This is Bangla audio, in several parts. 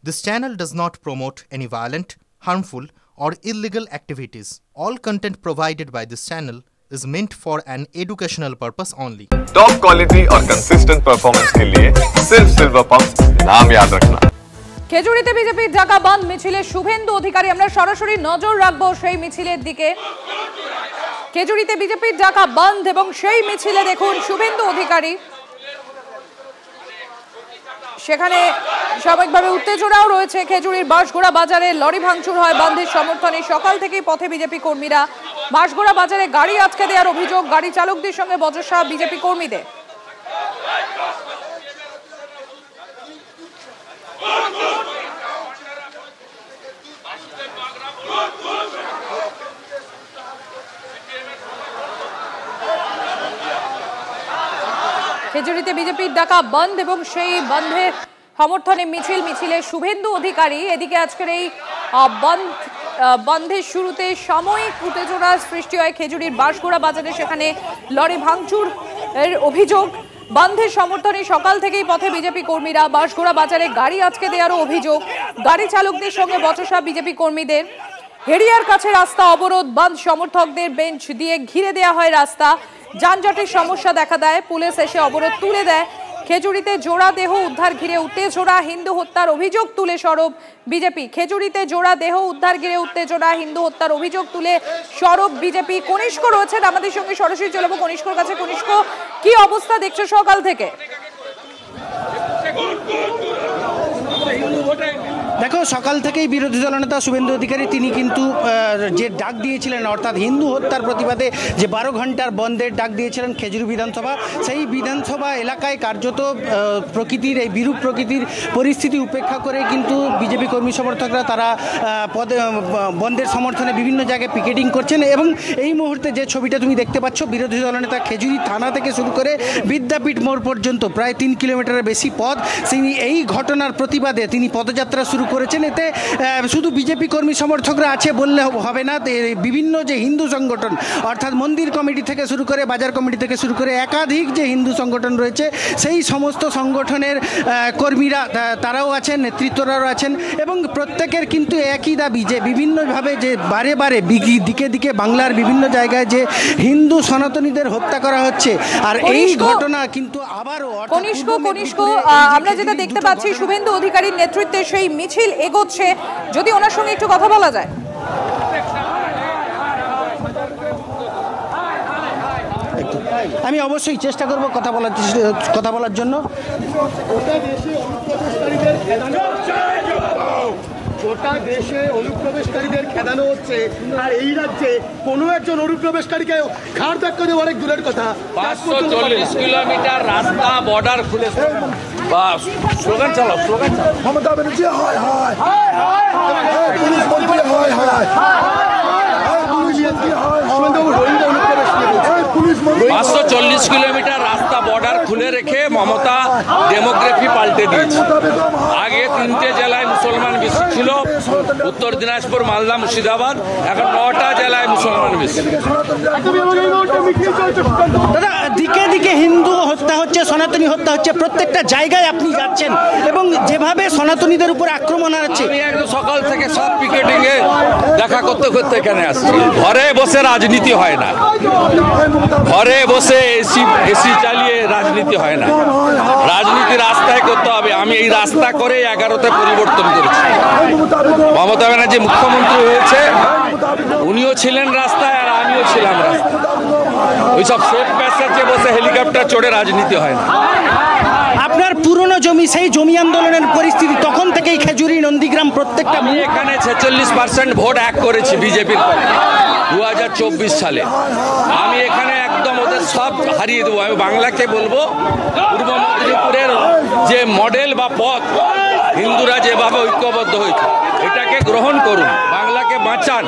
This channel does not promote any violent, harmful, or illegal activities. All content provided by this channel is meant for an educational purpose only. Top quality और कंसिस्टेंट परफॉर्मेंस के लिए सिर्फ सिल्वर पंप्स नाम याद रखना। খেজুরিতে বিজেপির ডাকা বন্ধ মিছিলে শুভেন্দু অধিকারী আমরা সরাসরি নজর রাখবো সেই মিছিলের দিকে। খেজুরিতে বিজেপির ডাকা বন্ধ এবং সেই মিছিলে দেখুন শুভেন্দু অধিকারী, সেখানে স্বাভাবিকভাবে উত্তেজনাও রয়েছে। খেজুরির বাঁশগোড়া বাজারে লরি ভাঙচুর হয় বন্ধের সমর্থনে। সকাল থেকেই পথে বিজেপি কর্মীরা। বাঁশগোড়া বাজারে গাড়ি আটকে দেওয়ার অভিযোগ, গাড়ি চালকদের সঙ্গে বচসা বিজেপি কর্মীদের। খেজুরিতে বিজেপির ডাকা বন্ধ এবং সেই বন্ধের সমর্থনে মিছিলে শুভেন্দু অধিকারী। এদিকে আজকের এই বন্ধের শুরুতে সাময়িক উত্তেজনার সৃষ্টি হয় খেজুরির বাঁশগোড়া বাজারে, সেখানে লরি ভাঙচুর এর অভিযোগ। বন্ধের সমর্থনে সকাল থেকেই পথে বিজেপি কর্মীরা। বাঁশগোড়া বাজারে গাড়ি আটকে দেওয়ারও অভিযোগ, গাড়ি চালকদের সঙ্গে বচসা বিজেপি কর্মীদের। হেরিয়ার কাছে রাস্তা অবরোধ, বন্ধ সমর্থকদের বেঞ্চ দিয়ে ঘিরে দেওয়া হয় রাস্তা। যানজটের সমস্যা দেখা দেয়, পুলিশ এসে অবরোধ তুলে দেয়। খেজুরিতে জোড়া দেহ উদ্ধার ঘিরে উত্তেজনা, হিন্দু হত্যার অভিযোগ তুলে সরব বিজেপি। খেজুরিতে জোড়া দেহ উদ্ধার ঘিরে উত্তেজনা, হিন্দু হত্যার অভিযোগ তুলে সরব বিজেপি। কনিষ্ক রয়েছেন আমাদের সঙ্গে, সরাসরি চলবো কনিষ্কর কাছে। কনিষ্ক, কি অবস্থা দেখছো সকাল থেকে? দেখো, সকাল থেকেই বিরোধী দলনেতা শুভেন্দু অধিকারী তিনি কিন্তু যে ডাক দিয়েছিলেন, অর্থাৎ হিন্দু হত্যার প্রতিবাদে যে 12 ঘন্টার বন্ধের ডাক দিয়েছিলেন খেজুরি বিধানসভা, সেই বিধানসভা এলাকায় কার্যত প্রকৃতির এই বিরূপ প্রকৃতির পরিস্থিতি উপেক্ষা করে কিন্তু বিজেপি কর্মী সমর্থকরা তারা বন্ধের সমর্থনে বিভিন্ন জায়গায় পিকেটিং করছেন। এবং এই মুহূর্তে যে ছবিটা তুমি দেখতে পাচ্ছ, বিরোধী দলনেতা খেজুরি থানা থেকে শুরু করে বিদ্যাপীঠ মোড় পর্যন্ত প্রায় 3 কিলোমিটারের বেশি পথ, এই ঘটনার প্রতিবাদে তিনি পদযাত্রা শুরু করেছেন। এতে শুধু বিজেপি কর্মী সমর্থকরা আছে বললে হবে না, বিভিন্ন যে হিন্দু সংগঠন, অর্থাৎ মন্দির কমিটি থেকে শুরু করে বাজার কমিটি থেকে শুরু করে একাধিক যে হিন্দু সংগঠন রয়েছে, সেই সমস্ত সংগঠনের কর্মীরা তারাও আছেন, নেতৃত্বরাও আছেন। এবং প্রত্যেকের কিন্তু একই দাবি যে বিভিন্নভাবে যে বারে বারে দিকে দিকে বাংলার বিভিন্ন জায়গায় যে হিন্দু সনাতনীদের হত্যা করা হচ্ছে, আর এই ঘটনা কিন্তু আবারও কনিষ্ক আমরা যেটা দেখতে পাচ্ছি শুভেন্দু অধিকারীর নেতৃত্বে সেই মিছিল এগোচ্ছে। যদি ওনার সঙ্গে একটু কথা বলা যায়। আমি অবশ্যই চেষ্টা করব কথা বলার জন্য। গোটা দেশে অনুপ্রবেশকারীদের খেদানো হচ্ছে, আর এই রাজ্যে কোনো একজন অনুপ্রবেশকারীকে ঘাড় ধাক্কা দেওয়া অনেক দূরের কথা। 540 কিলোমিটার রাস্তা বর্ডার খুলে স্লোগান চালাও, মমতা ব্যানার্জি হায় হায়, পুলিশ মন্ত্রী হায় হায়, 540 কিলোমিটার রাস্তা বর্ডার খুলে রেখে মমতা ডেমোগ্রাফি পাল্টে দিয়েছে। আগে 3টে জেলায় মুসলমান বেশি ছিল, উত্তর দিনাজপুর, মালদা, মুর্শিদাবাদ। এখন 9টা জেলায় মুসলমান বেশি। দাদা, দিকে দিকে হিন্দু হত্যা হচ্ছে, সনাতনী হত্যা হচ্ছে, প্রত্যেকটা জায়গায় আপনি যাচ্ছেন এবং যেভাবে সনাতনীদের উপর আক্রমণ হচ্ছে। আমি একদম সকাল থেকে সব পিকেটিং এ দেখা করতে করতে এখানে আসছি। ঘরে বসে রাজনীতি হয় না, ঘরে বসে এসি চালিয়ে রাজনীতি হয় না, রাজনীতি রাস্তায় করতে হবে। আমি এই রাস্তা করে 11তে পরিবর্তন করেছি। মমতা ব্যানার্জি মুখ্যমন্ত্রী হয়েছে, উনিও ছিলেন রাস্তায় আর আমিও ছিলাম রাস্তায়। ওইসব সেফ প্যাসেজে বসে হেলিকপ্টার চড়ে রাজনীতি হয় না। আপনার পুরনো জমি, সেই জমি আন্দোলনের পরিস্থিতি তখন থেকেই খেজুরি, নন্দীগ্রাম প্রত্যেকটা। আমি এখানে 46% ভোট এক করেছি বিজেপির পক্ষে 2024 সালে। আমি এখানে একদম ওদের সব হারিয়ে দেবো। আমি বাংলাকে বলবো, পূর্ব মেদিনীপুরের যে মডেল বা পথ, হিন্দুরা যেভাবে ঐক্যবদ্ধ হয়েছে, এটাকে গ্রহণ করুন, বাংলাকে বাঁচান।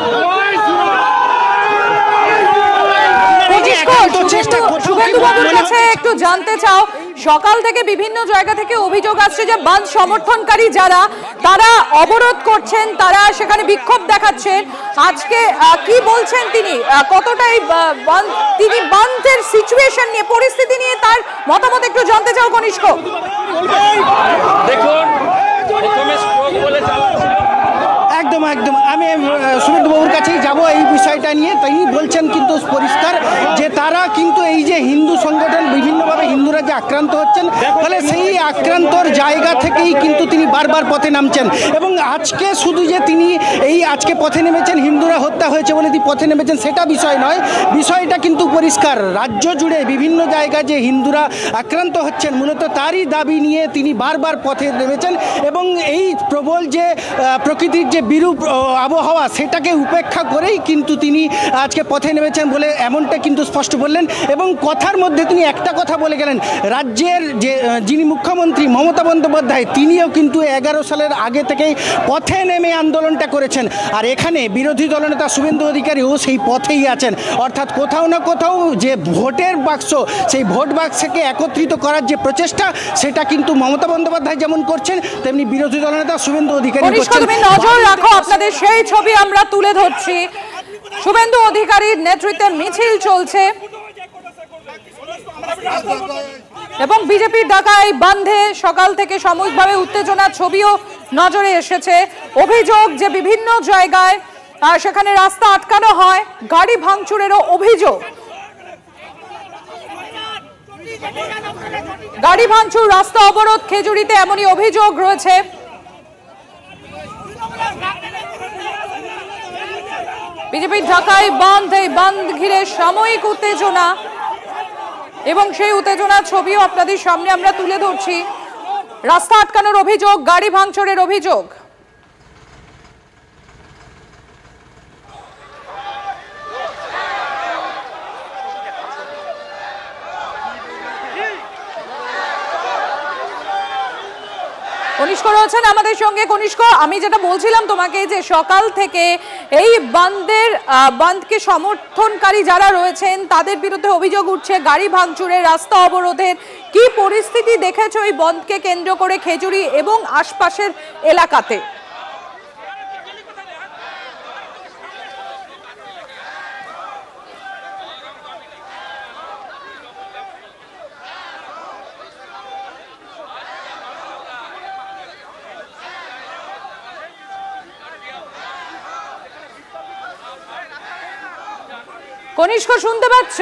একটু জানতে চাও, সকাল থেকে বিভিন্ন জায়গা থেকে অভিযোগ আসছে যে বন্ধ সমর্থনকারী যারা, তারা অবরোধ করছেন, তারা সেখানে বিক্ষোভ দেখাচ্ছেন। আজকে কি বলছেন তিনি, কতটা তিনি বন্ধের সিচুয়েশন নিয়ে, পরিস্থিতি নিয়ে তার মতামত একটু জানতে চাও কনিষ্ক। দেখুন, প্রথমে স্ট্রোক বলে চালাচ্ছিল। একদম একদম আমি সুমিতবাবুর কাছেই যাব এই বিষয়টা নিয়ে। তিনি বলছেন কিন্তু পরিষ্কার যে তারা কিন্তু এই যে হিন্দু সংগঠন বিভিন্নভাবে হিন্দুরা যে আক্রান্ত হচ্ছেন, ফলে সেই আক্রান্তর জায়গা থেকেই কিন্তু তিনি বারবার পথে নামছেন। এবং আজকে শুধু যে তিনি এই আজকে পথে নেমেছেন হিন্দুরা হত্যা হয়েছে বলে তিনি পথে নেমেছেন সেটা বিষয় নয়, বিষয়টা কিন্তু পরিষ্কার রাজ্য জুড়ে বিভিন্ন জায়গায় যে হিন্দুরা আক্রান্ত হচ্ছেন মূলত তারই দাবি নিয়ে তিনি বারবার পথে নেমেছেন। এবং এই প্রবল যে প্রকৃতির যে বিরূপ আবহাওয়া সেটাকে উপেক্ষা করেই কিন্তু তিনি আজকে পথে নেমেছেন বলে এমনটা কিন্তু স্পষ্ট বললেন। এবং কথার মধ্যে তিনি একটা কথা বলে গেলেন, রাজ্যের যে যিনি মুখ্যমন্ত্রী মমতা বন্দ্যোপাধ্যায় তিনিও কিন্তু 11 সালের আগে থেকেই পথে নেমে আন্দোলনটা করেছেন। আর এখানে বিরোধী দলনেতা শুভেন্দু অধিকারীও সেই পথেই আছেন। অর্থাৎ কোথাও না কোথাও যে ভোটের বাক্স, সেই ভোট বাক্সকে একত্রিত করার যে প্রচেষ্টা সেটা কিন্তু মমতা বন্দ্যোপাধ্যায় যেমন করছেন তেমনি বিরোধী দলনেতা শুভেন্দু অধিকারী করছেন। নজর রাখো, আপনাদের সেই ছবি আমরা তুলে ধরছি। শুভেন্দু অধিকারীর নেতৃত্বে মিছিল চলছে এবং বিজেপির ডাকায় বান্ধে সকাল থেকে সাময়িকভাবে উত্তেজনার ছবিও নজরে এসেছে। অভিযোগ যে বিভিন্ন জায়গায় সেখানে রাস্তা আটকানো হয়, গাড়ি ভাঙচুরেরও অভিযোগ। গাড়ি ভাঙচুর, রাস্তা অবরোধ খেজুরিতে এমনই অভিযোগ রয়েছে। বিজেপির ঢাকায় বাঁধ, এই বাঁধ ঘিরে সাময়িক উত্তেজনা এবং সেই উত্তেজনার ছবিও আপনাদের সামনে আমরা তুলে ধরছি। রাস্তা আটকানোর অভিযোগ, গাড়ি ভাঙচুরের অভিযোগ। কনিষ্ক রয়েছেন আমাদের সঙ্গে। কনিষ্ক, আমি যেটা বলছিলাম তোমাকে যে সকাল থেকে এই বাঁধকে সমর্থনকারী যারা রয়েছেন তাদের বিরুদ্ধে অভিযোগ উঠছে গাড়ি ভাঙচুরের, রাস্তা অবরোধের। কি পরিস্থিতি দেখেছো এই বন্ধকে কেন্দ্র করে খেজুরি এবং আশপাশের এলাকাতে? কনিষ্ক, শুনতে পাচ্ছ?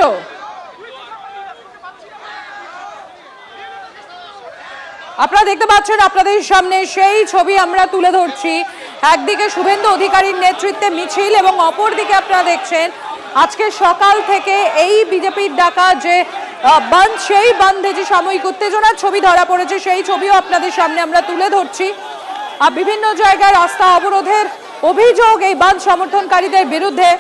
আপনারা দেখতে পাচ্ছেন আপনাদের সামনে সেই ছবি আমরা তুলে ধরছি। একদিকে শুভেন্দু অধিকারীর নেতৃত্বে মিছিল এবং অপরদিকে আপনারা দেখছেন আজকে সকাল থেকে এই বিজেপির ডাকা যে বাঁধ, সেই বাঁধে যে সাময়িক উত্তেজনার ছবি ধরা পড়েছে সেই ছবিও আপনাদের সামনে আমরা তুলে ধরছি। আর বিভিন্ন জায়গায় রাস্তা অবরোধের অভিযোগ এই বাঁধ সমর্থনকারীদের বিরুদ্ধে,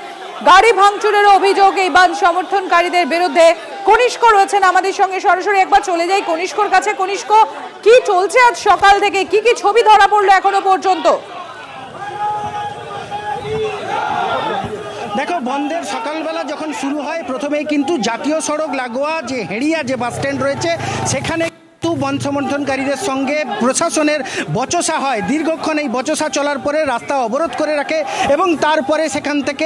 গাড়ি ভাঙচুরের অভিযোগ এই বাঁধ সমর্থনকারীদের বিরুদ্ধে। কনিষ্ক রয়েছেন আমাদের সঙ্গে, সরাসরি একবার চলে যাই কনিষ্কর কাছে। কনিষ্ক, কি চলছে আজ সকাল থেকে, কি কি ছবি ধরা পড়লো এখনো পর্যন্ত? দেখো, বন্ধের সকালবেলা যখন শুরু হয় প্রথমেই কিন্তু জাতীয় সড়ক লাগোয়া যে হেড়িয়া যে বাস স্ট্যান্ড রয়েছে সেখানে বন সমর্থনকারীদের সঙ্গে প্রশাসনের বচসা হয়। দীর্ঘক্ষণ এই বচসা চলার পরে রাস্তা অবরোধ করে রাখে এবং তারপরে সেখান থেকে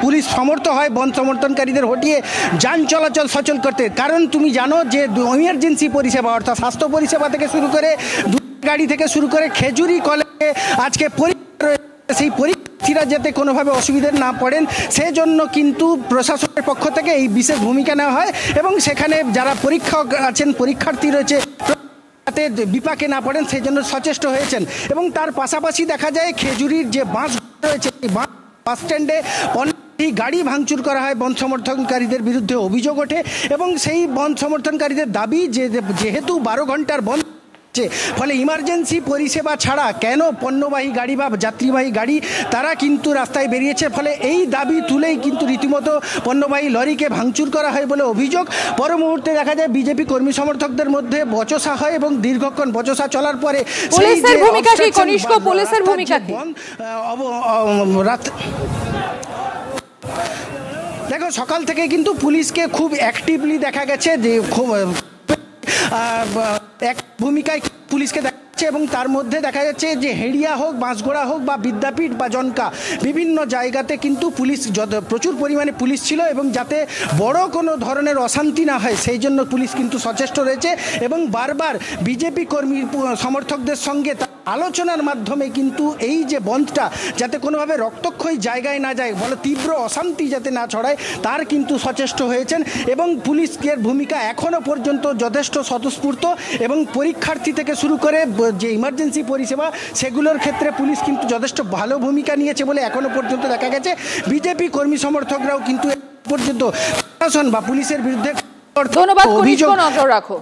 পুলিশ সমর্থ হয় বন সমর্থনকারীদের হটিয়ে যান চলাচল সচল করতে। কারণ তুমি জানো যে ইমার্জেন্সি পরিষেবা অর্থাৎ স্বাস্থ্য পরিষেবা থেকে শুরু করে গাড়ি থেকে শুরু করে খেজুরি কলেজে আজকে পরীক্ষা রয়েছে, সেই পরীক্ষার্থীরা যাতে কোনোভাবে অসুবিধা না পড়েন সেজন্য কিন্তু প্রশাসনের পক্ষ থেকে এই বিশেষ ভূমিকা নেওয়া হয় এবং সেখানে যারা পরীক্ষক আছেন, পরীক্ষার্থী রয়েছে, যাতে বিপাকে না পড়েন সেই জন্য সচেষ্ট হয়েছেন। এবং তার পাশাপাশি দেখা যায় খেজুরির যে বাস রয়েছে এই বাস স্ট্যান্ডে এই গাড়ি ভাঙচুর করা হয়, বন সমর্থনকারীদের বিরুদ্ধে অভিযোগ ওঠে এবং সেই বন সমর্থনকারীদের দাবি যে যেহেতু 12 ঘন্টার বন্ধ ফলে ইমার্জেন্সি পরিষেবা ছাড়া কেন পণ্যবাহী গাড়ি বা যাত্রীবাহী গাড়ি তারা কিন্তু রাস্তায় বেরিয়েছে, ফলে এই দাবি তুলেই কিন্তু রীতিমতো পণ্যবাহী লরিকে ভাঙচুর করা হয় বলে অভিযোগ। পর মুহূর্তে দেখা যায় বিজেপি কর্মী সমর্থকদের মধ্যে বচসা হয় এবং দীর্ঘক্ষণ বচসা চলার পরে পুলিশের ভূমিকা কি কনিষ্ক? পুলিশের ভূমিকা কি? দেখো, সকাল থেকে কিন্তু পুলিশকে খুব অ্যাক্টিভলি দেখা গেছে, যে খুব এক ভূমিকায় পুলিশকে দেখা যাচ্ছে এবং তার মধ্যে দেখা যাচ্ছে যে হেড়িয়া হোক, বাঁশগোড়া হোক বা বিদ্যাপীঠ বা জনকা বিভিন্ন জায়গাতে কিন্তু পুলিশ প্রচুর পরিমাণে পুলিশ ছিল এবং যাতে বড় কোনো ধরনের অশান্তি না হয় সেই জন্য পুলিশ কিন্তু সচেষ্ট রয়েছে এবং বারবার বিজেপি কর্মী সমর্থকদের সঙ্গে আলোচনার মাধ্যমে কিন্তু এই যে বন্ধটা যাতে কোনোভাবে রক্তক্ষয়ী জায়গায় না যায়, বলে তীব্র অশান্তি যাতে না ছড়ায়, তার কিন্তু সচেষ্ট হয়েছেন। এবং পুলিশের ভূমিকা এখনও পর্যন্ত যথেষ্ট স্বতঃস্ফূর্ত, এবং পরীক্ষার্থী থেকে শুরু করে যে ইমার্জেন্সি পরিষেবা সেগুলোর ক্ষেত্রে পুলিশ কিন্তু যথেষ্ট ভালো ভূমিকা নিয়েছে বলে এখনও পর্যন্ত দেখা গেছে। বিজেপি কর্মী সমর্থকরাও কিন্তু পর্যন্ত প্রশাসন বা পুলিশের বিরুদ্ধে ধন্যবাদ, অভিযোগ নজর রাখো।